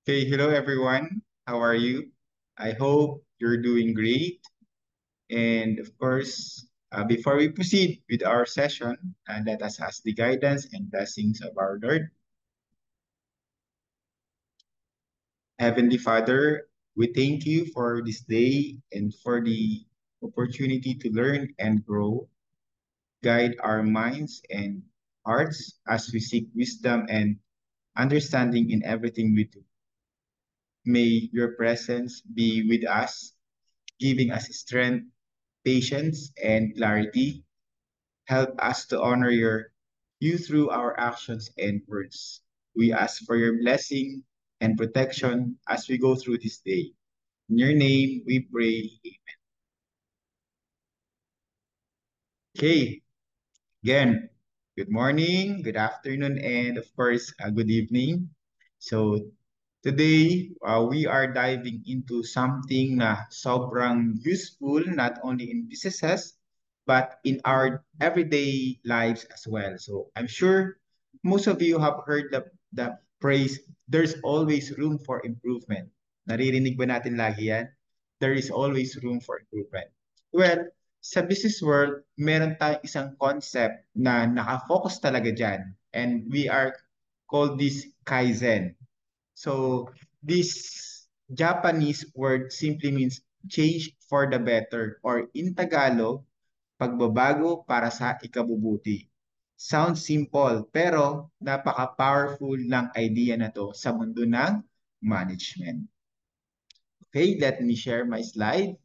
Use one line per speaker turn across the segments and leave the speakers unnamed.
Okay, hello everyone. How are you? I hope you're doing great. And of course, before we proceed with our session, let us ask the guidance and blessings of our Lord. Heavenly Father, we thank you for this day and for the opportunity to learn and grow. Guide our minds and hearts as we seek wisdom and understanding in everything we do. May your presence be with us, giving us strength, patience, and clarity. Help us to honor you through our actions and words. We ask for your blessing and protection as we go through this day. In your name, we pray. Okay, again, good morning, good afternoon, and of course, good evening. So today, we are diving into something na sobrang useful not only in businesses, but in our everyday lives as well. So I'm sure most of you have heard the phrase, there's always room for improvement. Naririnig ba natin lagi yan? There is always room for improvement. Well, sa business world, meron tayong isang concept na nakafocus talaga dyan. And we are called this Kaizen. So this Japanese word simply means change for the better, or in Tagalog, pagbabago para sa ikabubuti. Sounds simple pero napaka-powerful ng idea na to sa mundo ng management. Okay, let me share my slide.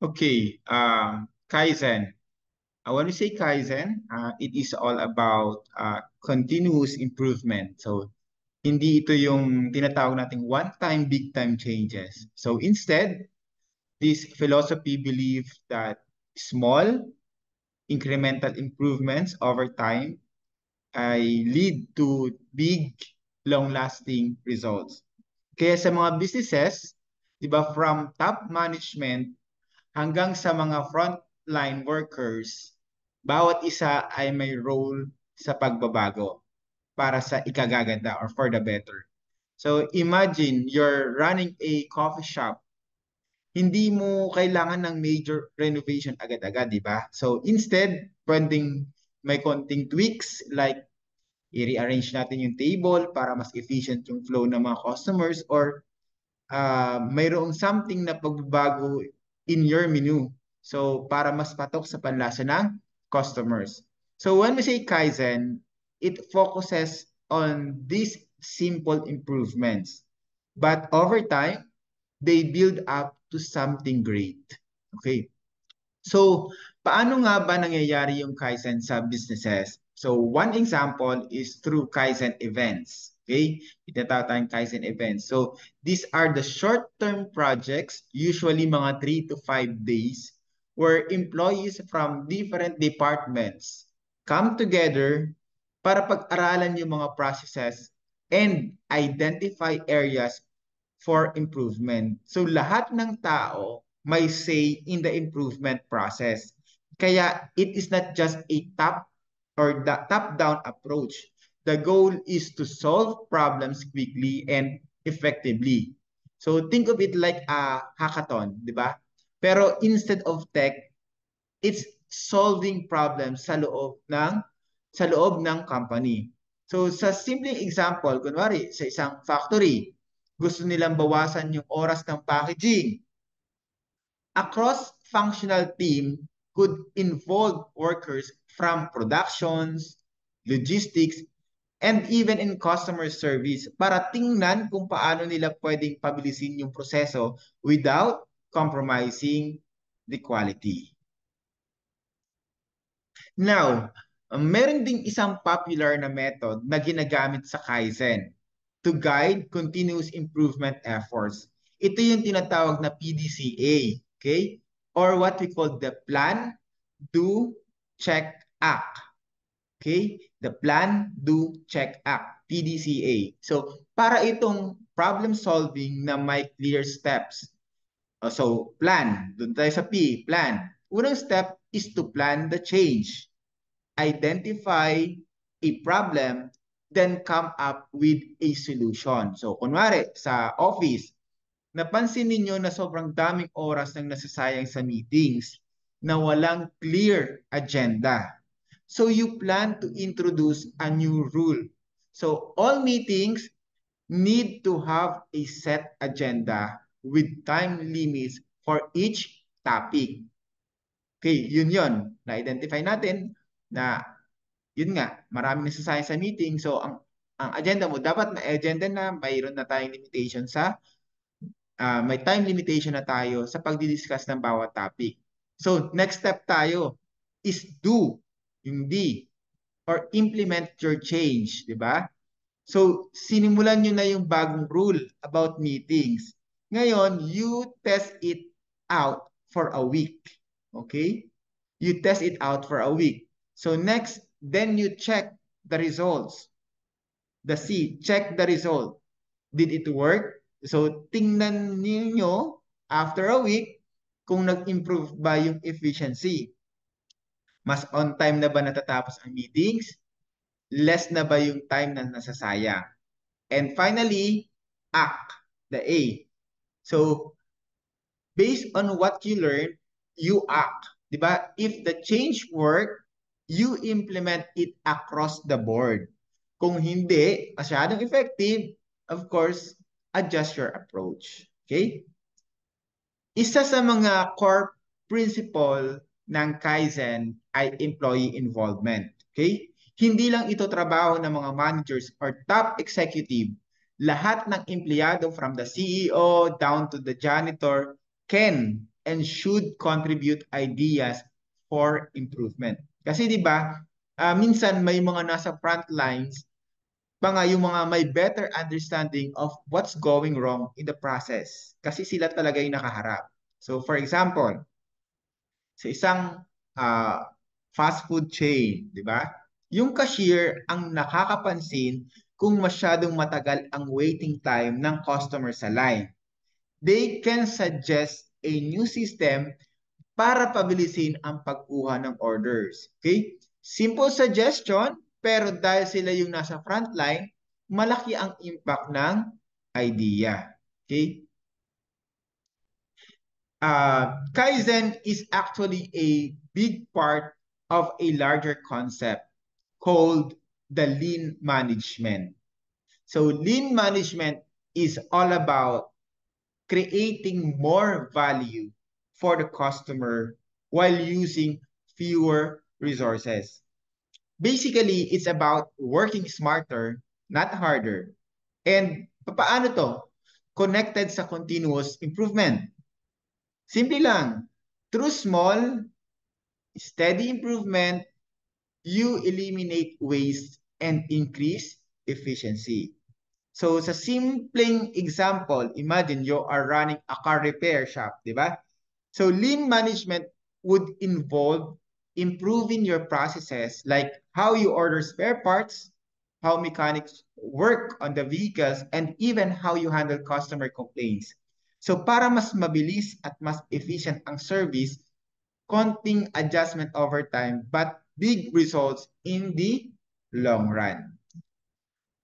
Okay, Kaizen. When we say Kaizen, it is all about continuous improvement. So hindi ito yung tinatawag nating one-time, big-time changes. So instead, this philosophy believes that small, incremental improvements over time ay lead to big, long-lasting results. Kaya sa mga businesses, di ba, from top management hanggang sa mga frontline workers, bawat isa ay may role sa pagbabago para sa ikagaganda or for the better. So imagine you're running a coffee shop. Hindi mo kailangan ng major renovation agad-agad, di ba? So instead, pwedeng may konting tweaks like i-rearrange natin yung table para mas efficient yung flow ng mga customers, or mayroong something na pagbabago in your menu. So, para mas patok sa panlasa ng customers. So, when we say Kaizen, it focuses on these simple improvements. But over time, they build up to something great. Okay. So, paano nga ba nangyayari yung Kaizen sa businesses? So, one example is through Kaizen events. Okay? Itatawag tayong Kaizen events. So, these are the short-term projects, usually mga 3 to 5 days, where employees from different departments come together para pag-aralan yung mga processes and identify areas for improvement. So lahat ng tao may say in the improvement process. Kaya it is not just a top or the top-down approach. The goal is to solve problems quickly and effectively. So think of it like a hackathon, di ba? Pero instead of tech, it's solving problems sa loob ng company. So sa simpleng example, kunwari sa isang factory, gusto nilang bawasan yung oras ng packaging. A cross-functional team could involve workers from productions, logistics, and even in customer service para tingnan kung paano nila pwedeng pabilisin yung proseso without compromising the quality. Now, meron ding isang popular na method na ginagamit sa Kaizen. to guide continuous improvement efforts. Ito yung tinatawag na PDCA, okay? Or what we call the plan, do, check, act. Okay? The plan, do, check, act. PDCA. So, para itong problem solving na may clear steps. So, plan. Doon tayo sa P, plan. Unang step is to plan the change. Identify a problem, then come up with a solution. So, kunwari, sa office, napansin ninyo na sobrang daming oras nang nasasayang sa meetings na walang clear agenda. So you plan to introduce a new rule. So all meetings need to have a set agenda with time limits for each topic. Okay, yun. Na-identify natin na yun nga, maraming nasasayang sa meeting. So ang agenda mo, dapat may agenda na mayroon na tayong limitation sa may time limitation na tayo sa pagdi-discuss ng bawat topic. So, next step tayo is do, yung D, or implement your change, di ba? So, sinimulan nyo na yung bagong rule about meetings. Ngayon, you test it out for a week. Okay? You test it out for a week. So, next, then you check the results. The C, check the result. Did it work? So, tingnan niyo after a week kung nag-improve ba yung efficiency. Mas on time na ba natatapos ang meetings? Less na ba yung time na nasasayang? And finally, act, the A. So, based on what you learned, you act. Diba? If the change work, you implement it across the board. Kung hindi masyadong effective, of course, adjust your approach. Okay? Isa sa mga core principle ng Kaizen ay employee involvement. Okay? Hindi lang ito trabaho ng mga managers or top executive. Lahat ng empleyado from the CEO down to the janitor can and should contribute ideas for improvement. Kasi 'di ba, minsan may mga nasa front lines pa nga yung mga may better understanding of what's going wrong in the process. Kasi sila talaga yung nakaharap. So for example, sa isang fast food chain, di ba? Yung cashier ang nakakapansin kung masyadong matagal ang waiting time ng customer sa line. They can suggest a new system para pabilisin ang pagkuha ng orders. Okay? Simple suggestion, pero dahil sila yung nasa frontline, malaki ang impact ng idea. Okay? Kaizen is actually a big part of a larger concept called the lean management. So lean management is all about creating more value for the customer while using fewer resources. Basically, it's about working smarter, not harder. And paano to? Connected sa continuous improvement. Simple lang. Through small, steady improvement, you eliminate waste and increase efficiency. So sa simpleng example, imagine you are running a car repair shop, di ba? So lean management would involve improving your processes like how you order spare parts, how mechanics work on the vehicles, and even how you handle customer complaints. So para mas mabilis at mas efficient ang service, konting adjustment over time, but big results in the long run.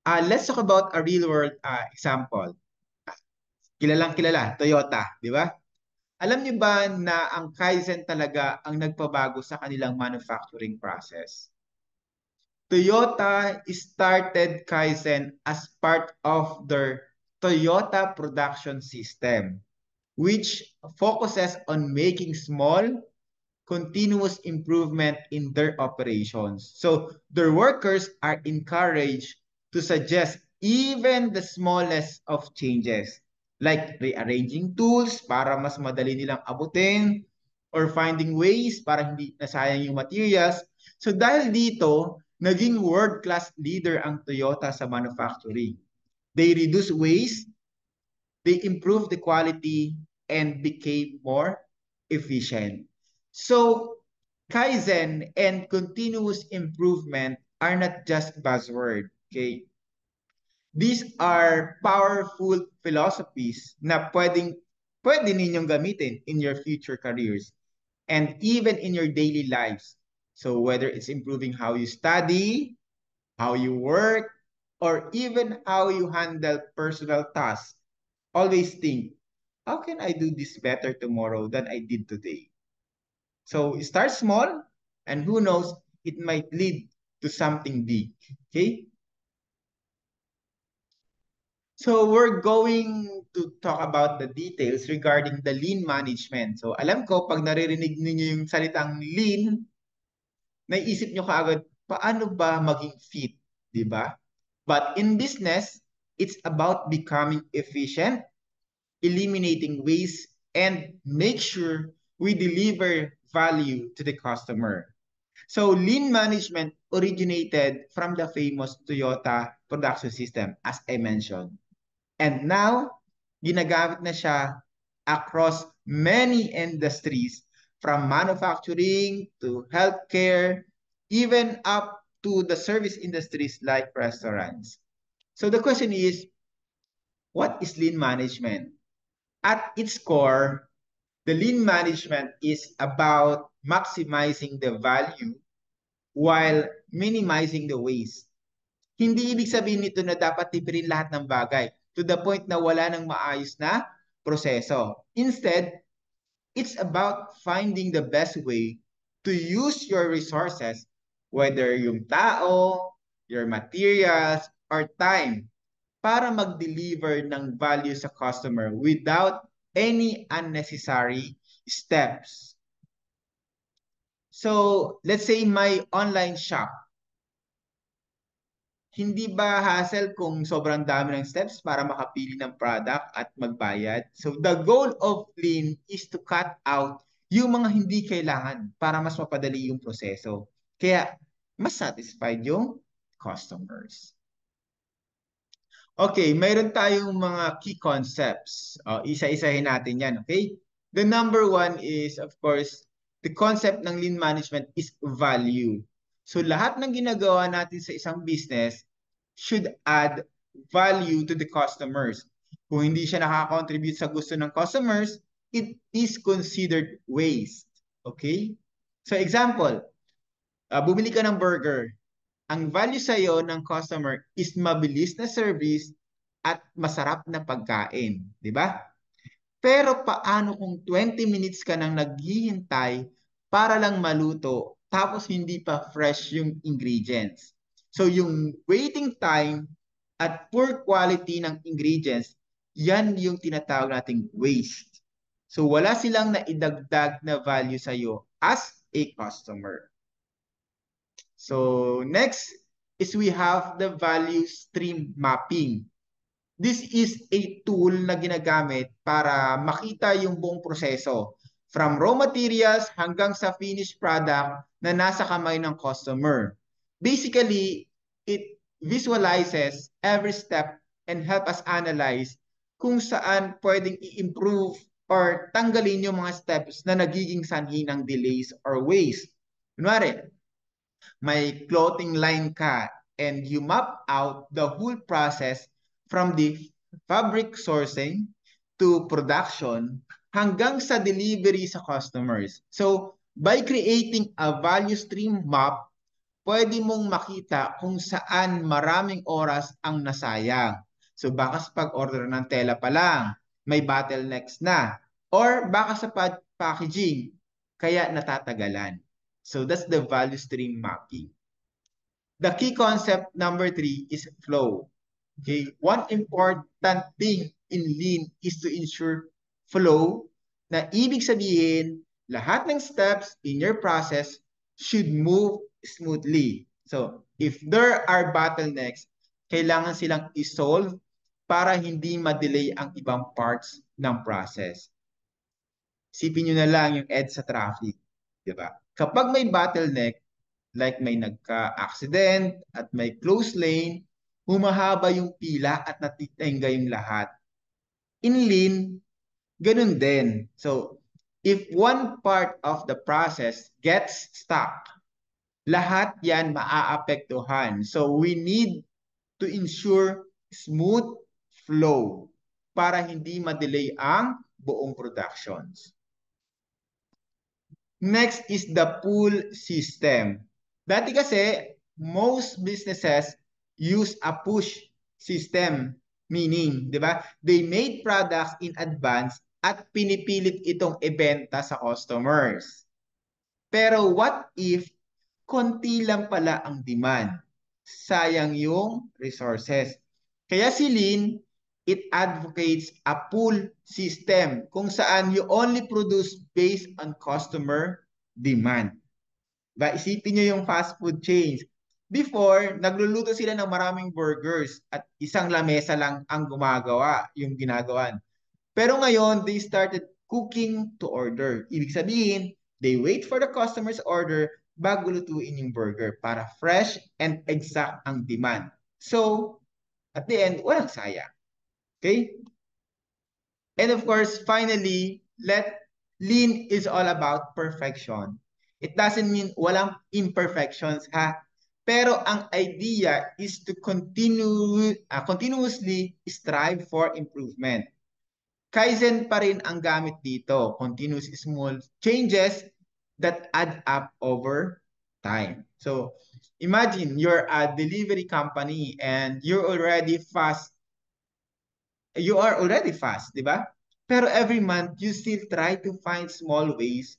Let's talk about a real world example. Kilalang kilala, Toyota, di ba? Alam niyo ba na ang Kaizen talaga ang nagpabago sa kanilang manufacturing process? Toyota started Kaizen as part of their Toyota production system, which focuses on making small, continuous improvement in their operations. So their workers are encouraged to suggest even the smallest of changes, like rearranging tools para mas madali nilang abutin, or finding ways para hindi nasayang yung materials. So dahil dito, naging world-class leader ang Toyota sa manufacturing. They reduce waste, they improve the quality, and became more efficient. So, Kaizen and continuous improvement are not just buzzword, okay? These are powerful philosophies na pwede ninyong gamitin in your future careers and even in your daily lives. So whether it's improving how you study, how you work, or even how you handle personal tasks, always think, how can I do this better tomorrow than I did today? So start small, and who knows, it might lead to something big. Okay? So we're going to talk about the details regarding the lean management. So alam ko, pag naririnig ninyo yung salitang lean, naiisip nyo kaagad, paano ba maging fit? Di ba? But in business, it's about becoming efficient, eliminating waste, and make sure we deliver value to the customer. So lean management originated from the famous Toyota production system, as I mentioned. And now, ginagamit na siya across many industries, from manufacturing to healthcare, even up to the service industries like restaurants. So the question is, what is lean management? At its core, the lean management is about maximizing the value while minimizing the waste. Hindi ibig sabihin nito na dapat tipirin lahat ng bagay to the point na wala nang maayos na proseso. Instead, it's about finding the best way to use your resources, whether yung tao, your materials, or time, para mag-deliver ng value sa customer without any unnecessary steps. So, let's say my online shop. Hindi ba hassle kung sobrang dami ng steps para makapili ng product at magbayad? So the goal of Lean is to cut out yung mga hindi kailangan para mas mapadali yung proseso. Kaya mas satisfied yung customers. Okay, mayroon tayong mga key concepts. Isa-isahin natin yan, okay? The number one is, of course, the concept ng lean management is value. So lahat ng ginagawa natin sa isang business should add value to the customers. Kung hindi siya nakaka-contribute sa gusto ng customers, it is considered waste. Okay? So example, bumili ka ng burger. Ang value sa'yo ng customer is mabilis na service at masarap na pagkain. Di ba? Pero paano kung 20 minutes ka nang naghihintay para lang maluto tapos hindi pa fresh yung ingredients? So yung waiting time at poor quality ng ingredients, yan yung tinatawag nating waste. So wala silang naidagdag na value sa'yo as a customer. So next is we have the value stream mapping. This is a tool na ginagamit para makita yung buong proseso from raw materials hanggang sa finished product na nasa kamay ng customer. Basically, it visualizes every step and help us analyze kung saan pwedeng i-improve or tanggalin yung mga steps na nagiging sanhi ng delays or waste. Kunwari, may clothing line ka and you map out the whole process from the fabric sourcing to production hanggang sa delivery sa customers. So, by creating a value stream map, pwede mong makita kung saan maraming oras ang nasayang. So, baka sa pag-order ng tela pa lang, may bottlenecks na. Or baka sa packaging, kaya natatagalan. So, that's the value stream mapping. The key concept number 3 is flow. Okay, one important thing in lean is to ensure flow, na ibig sabihin lahat ng steps in your process should move smoothly. So, if there are bottlenecks, kailangan silang isolve para hindi ma-delay ang ibang parts ng process. Sipin nyo na lang yung EDSA traffic, di ba? Kapag may bottleneck, like may nagka-accident at may close lane, humahaba yung pila at natitengga yung lahat. In lean, ganun din. So, if one part of the process gets stuck, lahat yan maaapektuhan. So, we need to ensure smooth flow para hindi ma-delay ang buong productions. Next is the pull system. Dati kasi, most businesses use a push system. Meaning, di ba? They made products in advance at pinipilit itong ibenta sa customers. Pero what if konti lang pala ang demand? Sayang yung resources. Kaya si Lean, it advocates a pull system kung saan you only produce based on customer demand. Ba, isipin nyo yung fast food chains. Before, nagluluto sila ng maraming burgers at isang lamesa lang ang gumagawa, yung ginagawan. Pero ngayon, they started cooking to order. Ibig sabihin, they wait for the customer's order bago lutuin yung burger para fresh and exact ang demand. So, at the end, walang sayang. Okay? And of course, finally, lean is all about perfection. It doesn't mean walang imperfections, ha? Pero ang idea is to continuously strive for improvement. Kaizen pa rin ang gamit dito. Continuous small changes that add up over time. So, imagine you're a delivery company and you are already fast, di ba? Pero every month, you still try to find small ways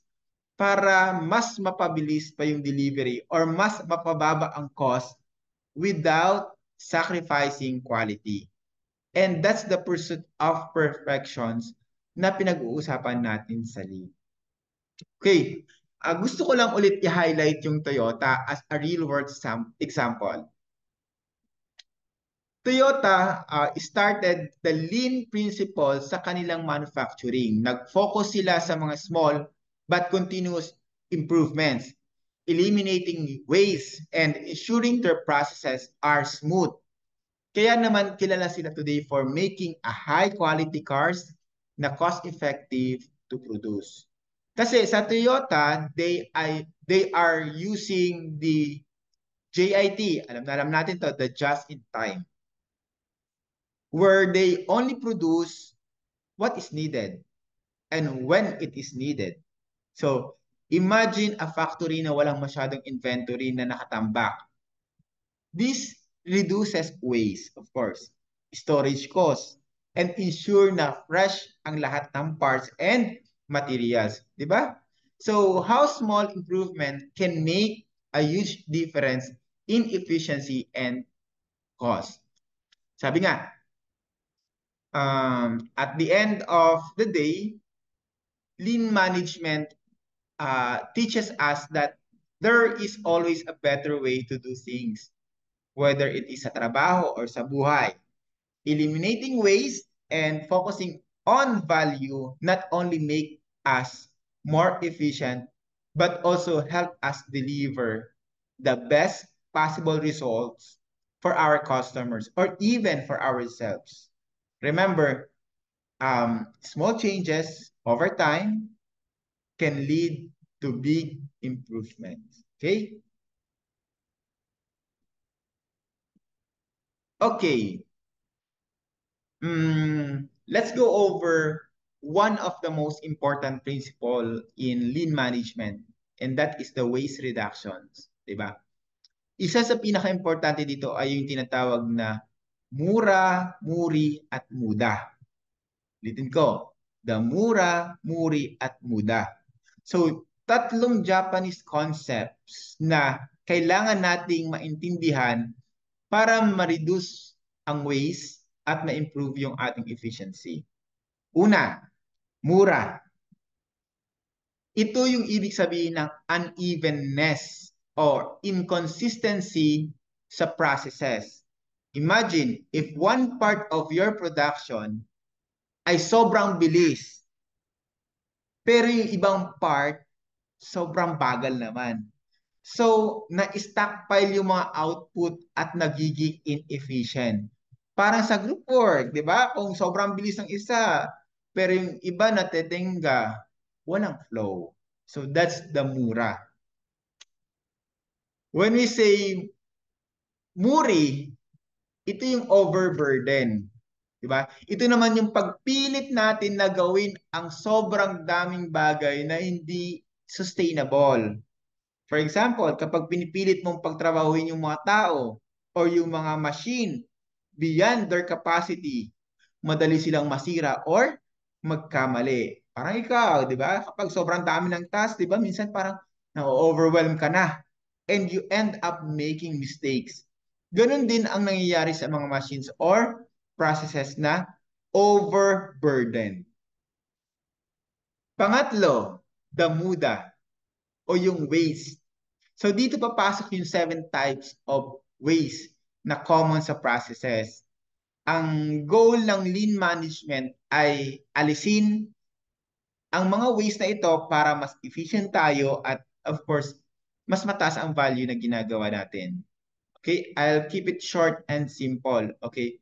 para mas mapabilis pa yung delivery or mas mapababa ang cost without sacrificing quality. And that's the pursuit of perfections na pinag-uusapan natin sa Lean. Okay, gusto ko lang ulit i-highlight yung Toyota as a real-world example. Toyota started the lean principle sa kanilang manufacturing. Nag-focus sila sa mga small but continuous improvements, eliminating waste and ensuring their processes are smooth. Kaya naman kilala sila today for making a high-quality cars na cost-effective to produce. Kasi sa Toyota, they are using the JIT, alam natin to, the just in time, where they only produce what is needed and when it is needed. So, imagine a factory na walang masyadong inventory na nakatambak. This reduces waste, of course, storage costs, and ensure na fresh ang lahat ng parts and materials. Di ba? So, how small improvement can make a huge difference in efficiency and cost. Sabi nga, at the end of the day, lean management teaches us that there is always a better way to do things, whether it is sa trabaho or sa buhay. Eliminating waste and focusing on value not only make us more efficient, but also help us deliver the best possible results for our customers or even for ourselves. Remember, small changes over time can lead to big improvements. Okay? Okay. Let's go over one of the most important principle in lean management, and that is the waste reductions. Diba? Isa sa pinaka-importante dito ay yung tinatawag na mura, muri, at muda. Ulitin ko, the mura, muri, at muda. So, tatlong Japanese concepts na kailangan nating maintindihan para ma-reduce ang waste at ma-improve yung ating efficiency. Una, mura. Ito yung ibig sabihin ng unevenness or inconsistency sa processes. Imagine if one part of your production ay sobrang bilis, pero yung ibang part sobrang bagal naman. So, na-stockpile yung mga output at nagiging inefficient. Parang sa group work, di ba? Kung sobrang bilis ng isa, pero yung iba natetenga, walang flow. So, that's the mura. When we say muri, ito yung overburden. Di ba? Ito naman yung pagpilit natin na gawin ang sobrang daming bagay na hindi sustainable. For example, kapag pinipilit mong pagtrabahuin yung mga tao or yung mga machine beyond their capacity, madali silang masira or magkamali. Parang ikaw, di ba? Kapag sobrang dami ng task, di ba? Minsan parang na-overwhelm ka na and you end up making mistakes. Ganon din ang nangyayari sa mga machines or processes na overburden. Pangatlo, the muda o yung waste. So dito papasok yung 7 types of waste na common sa processes. Ang goal ng lean management ay alisin ang mga waste na ito para mas efficient tayo at of course, mas mataas ang value na ginagawa natin. Okay, I'll keep it short and simple. Okay.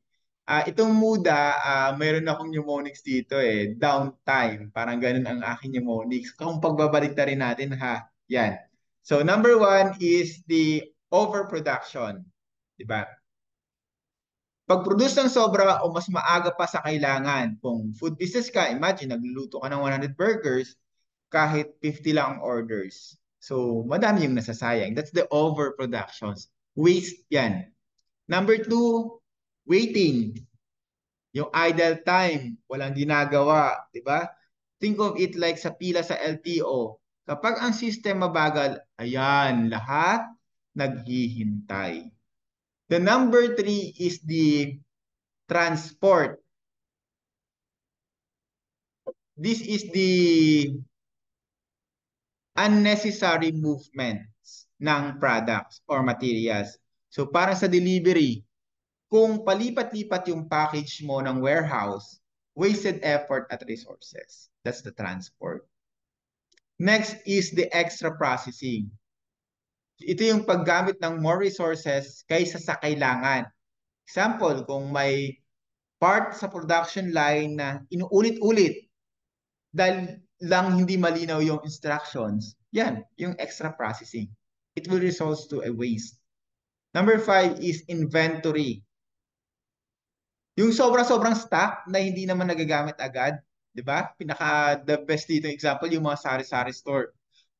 Itong muda, mayroon akong mnemonics dito eh. Downtime. Parang ganun ang aking mnemonics. Kung pagbabalik na rin natin ha. Yan. So number one is the overproduction. Diba? Pag-produce ng sobra o mas maaga pa sa kailangan. Kung food business ka, imagine, nagluluto ka ng 100 burgers, kahit 50 lang ang orders. So, madami yung nasasayang. That's the overproductions. Waste yan. Number two, waiting. Yung idle time, walang ginagawa, di ba? Think of it like sa pila sa LTO. Kapag ang system mabagal, ayan, lahat naghihintay. The number three is the transport. This is the unnecessary movements ng products or materials. So para sa delivery, kung palipat-lipat yung package mo ng warehouse, wasted effort at resources. That's the transport. Next is the extra processing. Ito yung paggamit ng more resources kaysa sa kailangan. Example, kung may part sa production line na inuulit-ulit dahil lang hindi malinaw yung instructions, yan, yung extra processing. It will result to a waste. Number 5 is inventory. Yung sobra-sobrang stock na hindi naman nagagamit agad, 'di ba? Pinaka the best dito example yung mga sari-sari store.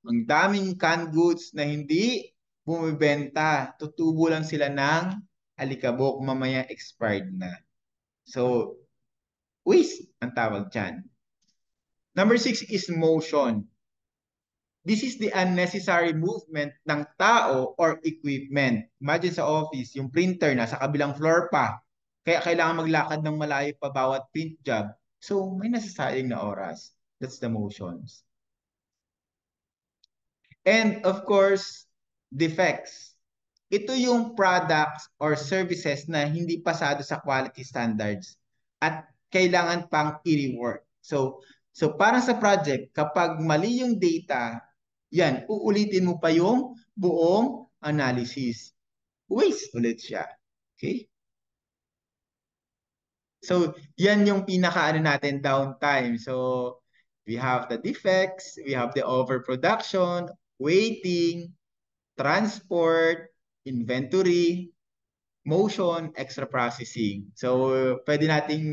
Ang daming canned goods na hindi bumibenta, tutubo lang sila ng alikabok, mamaya expired na. So, waste ang tawag dyan. Number 6 is motion. This is the unnecessary movement ng tao or equipment. Imagine sa office, yung printer nasa kabilang floor pa. Kaya kailangan maglakad ng malayo pa bawat print job. So, may nasasayang na oras. That's the motions. And of course, defects. Ito yung products or services na hindi pasado sa quality standards at kailangan pang i-rework. So para sa project, kapag mali yung data, yan, uulitin mo pa yung buong analysis. Waste ulit siya. Okay? So, yan yung pinaka-ano natin, downtime. So, we have the defects, we have the overproduction, waiting, transport, inventory, motion, extra processing. So, pwede nating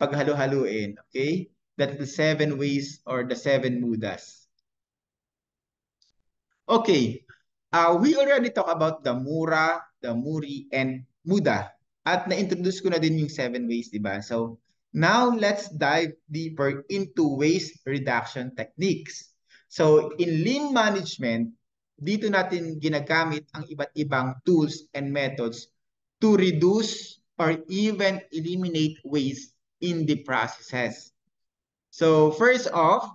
paghalo-haluin. Okay? That's the 7 ways or the 7 mudas. Okay. We already talk about the mura, the muri, and muda. At na-introduce ko na din yung 7 ways, di ba? So, now let's dive deeper into waste reduction techniques. So, in lean management, dito natin ginagamit ang iba't ibang tools and methods to reduce or even eliminate waste in the processes. So, first off,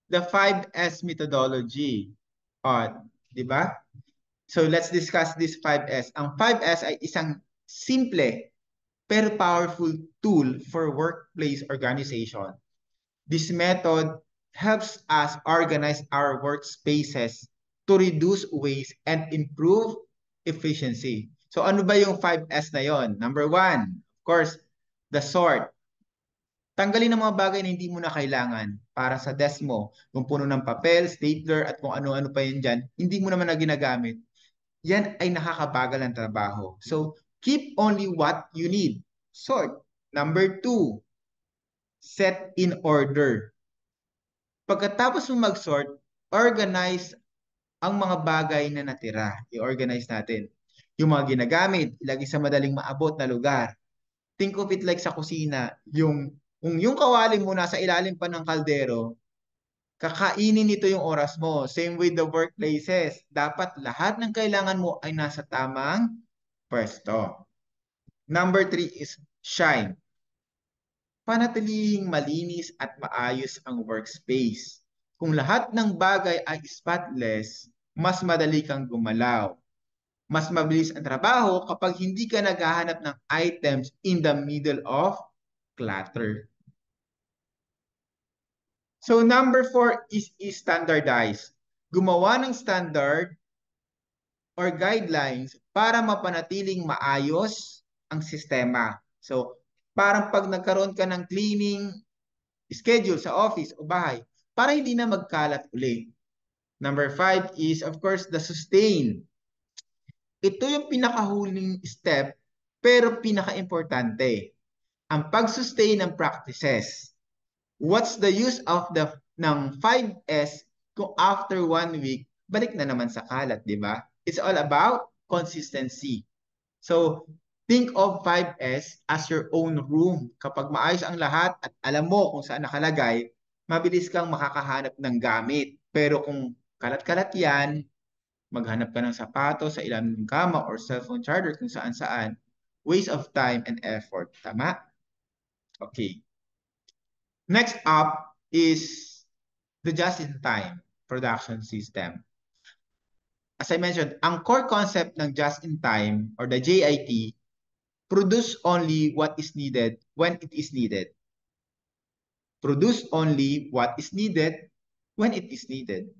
the 5S methodology. Di ba? So let's discuss this 5S. Ang 5S ay isang simple pero powerful tool for workplace organization. This method helps us organize our workspaces to reduce waste and improve efficiency. So ano ba yung 5S na yon? Number one, of course, the sort. Tanggalin ang mga bagay na hindi mo na kailangan para sa desk mo. Kung puno ng papel, stapler, at kung ano-ano pa yun dyan, hindi mo naman na ginagamit. Yan ay nakakabagal ng trabaho. So, keep only what you need. Sort. Number two, set in order. Pagkatapos mo mag-sort, organize ang mga bagay na natira. I-organize natin. Yung mga ginagamit, ilagay sa madaling maabot na lugar. Think of it like sa kusina, kung yung kawali mo nasa ilalim pa ng kaldero, kakainin nito yung oras mo. Same with the workplaces. Dapat lahat ng kailangan mo ay nasa tamang pwesto. Number three is shine. Panatilihing malinis at maayos ang workspace. Kung lahat ng bagay ay spotless, mas madali kang gumalaw. Mas mabilis ang trabaho kapag hindi ka naghahanap ng items in the middle of clutter. So number four is standardize. Gumawa ng standard or guidelines para mapanatiling maayos ang sistema. So parang pag nagkaroon ka ng cleaning schedule sa office o bahay, para hindi na magkalat uli. Number five is of course the sustain. Ito yung pinakahuling step pero pinaka-importante. Ang pag-sustain ng practices. What's the use of ng 5S kung after 1 week, balik na naman sa kalat, di ba? It's all about consistency. So, think of 5S as your own room. Kapag maayos ang lahat at alam mo kung saan nakalagay, mabilis kang makakahanap ng gamit. Pero kung kalat-kalat yan, maghanap ka ng sapatos sa ilalim ng kama or cellphone charger kung saan-saan. Waste of time and effort. Tama? Okay. Next up is the just-in-time production system. As I mentioned, ang core concept ng just-in-time or the JIT, produce only what is needed when it is needed. Produce only what is needed when it is needed.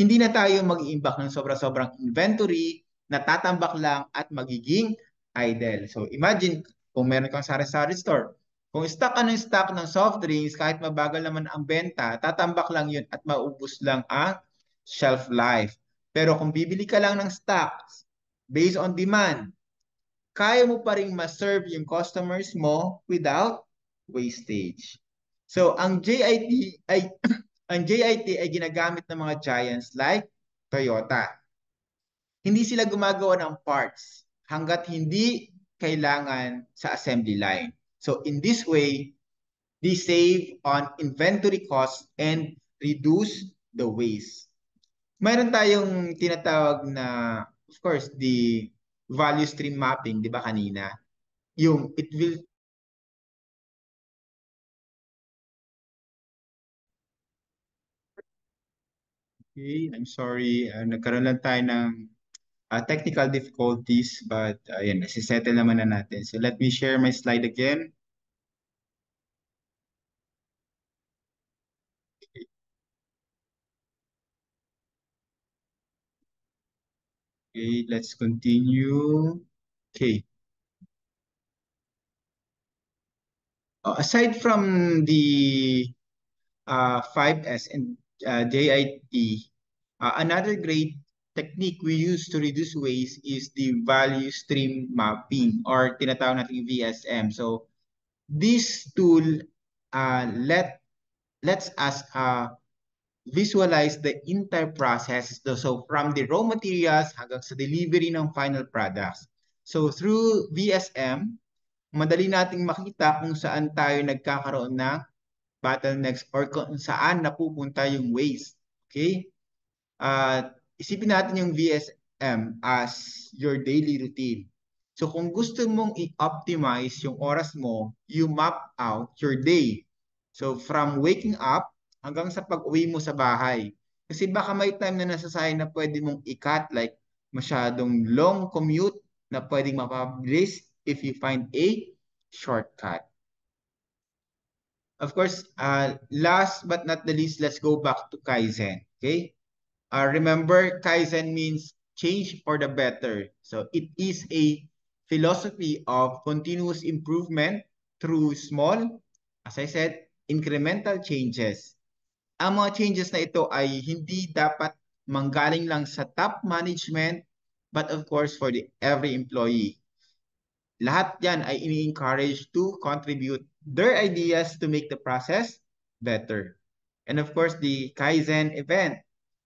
Hindi na tayo mag-iimbak ng sobra-sobrang inventory, natatambak lang at magiging idle. So imagine kung meron kang sari-sari store, kung stock ka ng stock ng soft drinks, kahit mabagal naman ang benta, tatambak lang yun at maubos lang ang shelf life. Pero kung bibili ka lang ng stocks based on demand, kaya mo pa rin ma-serve yung customers mo without wastage. So ang JIT ay ang JIT ay ginagamit ng mga giants like Toyota. Hindi sila gumagawa ng parts hanggat hindi kailangan sa assembly line. So in this way, they save on inventory costs and reduce the waste. Mayroon tayong tinatawag na, of course, the value stream mapping, di ba kanina? Yung it will Okay, I'm sorry. Nagkaroon lang tayo ng technical difficulties but ayan, nasisettle naman na natin. So let me share my slide again. Okay, let's continue. Okay. Aside from the 5S and JIT, another great technique we use to reduce waste is the value stream mapping or tinatawag natin VSM. So this tool lets us visualize the entire process. So from the raw materials hanggang sa delivery ng final products. So through VSM, madali nating makita kung saan tayo nagkakaroon ng bottlenecks or kung saan napupunta yung waste. Okay? Isipin natin yung VSM as your daily routine. So kung gusto mong i-optimize yung oras mo, you map out your day. So from waking up hanggang sa pag-uwi mo sa bahay. Kasi baka may time na nasasayang na pwede mong i-cut like masyadong long commute na pwedeng mapabilis if you find a shortcut. Of course, last but not the least, let's go back to Kaizen. Okay. Remember, Kaizen means change for the better. So it is a philosophy of continuous improvement through small, as I said, incremental changes. Ang mga changes na ito ay hindi dapat manggaling lang sa top management, but of course for the every employee. Lahat yan ay ini-encourage to contribute their ideas to make the process better. And of course, the Kaizen event.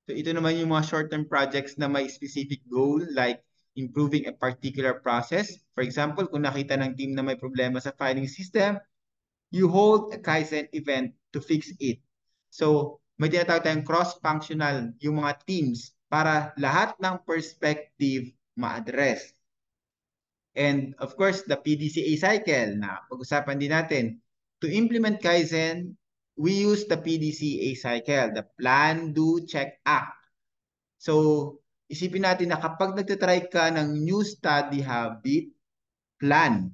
So ito naman yung mga short-term projects na may specific goal like improving a particular process. For example, kung nakita ng team na may problema sa filing system, you hold a Kaizen event to fix it. So may tinatawag tayong cross-functional yung mga teams para lahat ng perspective ma-address. And of course, the PDCA cycle na pag-usapan din natin. To implement Kaizen, we use the PDCA cycle, the plan, do, check, act. So, isipin natin na kapag nagtatry ka ng new study habit, plan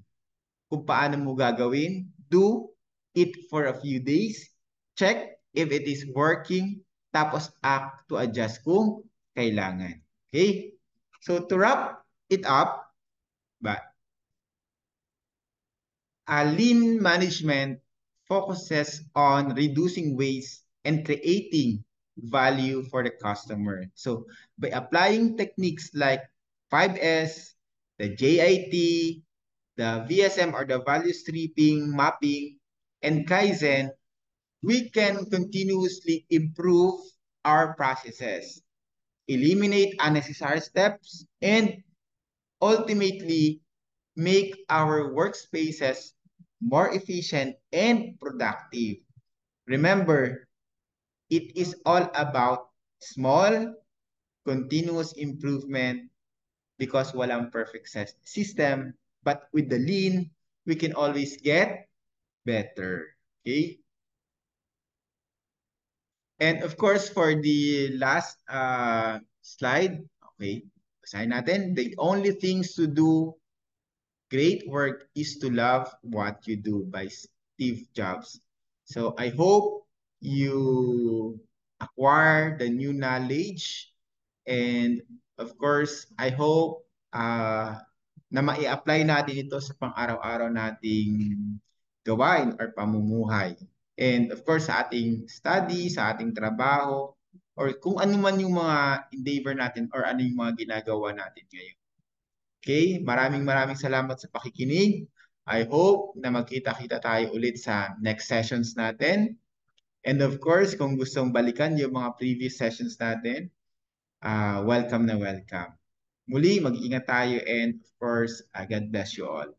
kung paano mo gagawin, do it for a few days, check if it is working, tapos act to adjust kung kailangan. Okay? So, to wrap it up, ba, lean management focuses on reducing waste and creating value for the customer. So by applying techniques like 5S, the JIT, the VSM or the value stripping, mapping, and Kaizen, we can continuously improve our processes, eliminate unnecessary steps, and ultimately make our workspaces more efficient and productive. Remember, it is all about small, continuous improvement because walang perfect system. But with the lean, we can always get better. Okay? And of course, for the last slide, okay, basahin natin. The only things to do great work is to love what you do by Steve Jobs. So I hope you acquire the new knowledge and of course, I hope na mai-apply natin ito sa pang-araw-araw nating gawain or pamumuhay. And of course, sa ating study, sa ating trabaho, or kung ano man yung mga endeavor natin or ano yung mga ginagawa natin ngayon. Okay, maraming maraming salamat sa pakikinig. I hope na magkita-kita tayo ulit sa next sessions natin. And of course, kung gustong balikan yung mga previous sessions natin, welcome na welcome. Muli, mag-ingat tayo and of course, God bless you all.